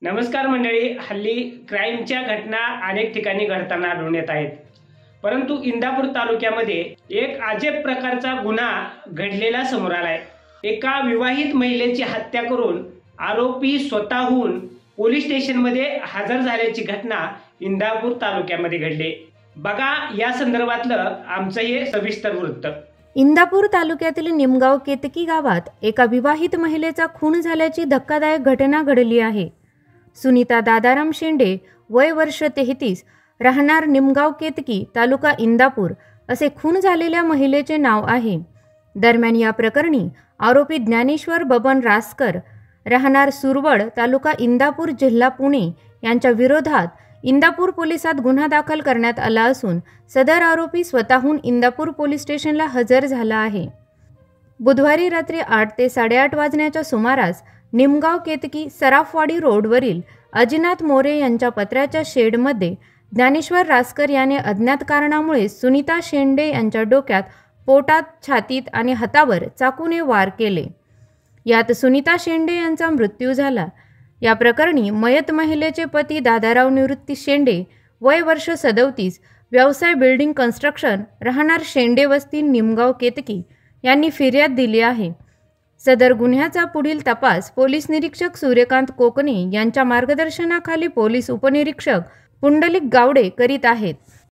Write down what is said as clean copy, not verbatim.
नमस्कार मंडळी, हल्ली क्राईमच्या घटना अनेक ठिकाणी घडताना आढळून येत आहेत. परंतु इंदापूर तालुक्यामध्ये एक अजब प्रकारचा गुन्हा घडलेला समोर आलाय. एका विवाहित महिलेची हत्या करून आरोपी स्वतःहून पोलीस स्टेशनमध्ये हजर झाल्याची घटना इंदापूर तालुक्यामध्ये घडली. बघा या संदर्भातलं आमचं हे सविस्तर वृत्त. इंदापूर तालुक्यातील निमगाव केतकी गावात एका विवाहित महिलेचा खून झाल्याची धक्कादायक घटना घडली आहे. सुनीता दादाराम शेंडे, वय वर्ष 33, राहणार निमगाव केतकी, तालुका इंदापूर असे खून झालेल्या महिलेचे नाव आहे. दरम्यान या प्रकरणी आरोपी ज्ञानेश्वर बबन रासकर, राहणार सुरवड, तालुका इंदापूर, जिल्हा पुणे यांच्या विरोधात इंदापूर पोलिसात गुन्हा दाखल करण्यात आला असून सदर आरोपी स्वतःहून इंदापूर पोलीस स्टेशनला हजर झाला आहे. बुधवारी रात्री 8 ते 8:30 वाजण्याच्या सुमारास निमगाव केतकी सराफवाडी रोडवरील अजिनाथ मोरे यांच्या पत्र्याच्या शेडमध्ये ज्ञानेश्वर रासकर याने अज्ञात कारणामुळे सुनीता शेंडे यांच्या डोक्यात, पोटात, छातीत आणि हातावर चाकूने वार केले. यात सुनीता शेंडे यांचा मृत्यू झाला. या प्रकरणी मयत महिलेचे पती दादाराव निवृत्ती शेंडे, वय वर्ष 37, व्यवसाय बिल्डिंग कन्स्ट्रक्शन, राहणार शेंडे वस्ती, निमगाव केतकी यांनी फिर्याद दिली आहे. सदर गुन्ह्याचा पुढील तपास पोलीस निरीक्षक सूर्यकांत कोकणे यांच्या मार्गदर्शनाखाली पोलीस उपनिरीक्षक पुंडलिक गावडे करीत आहेत.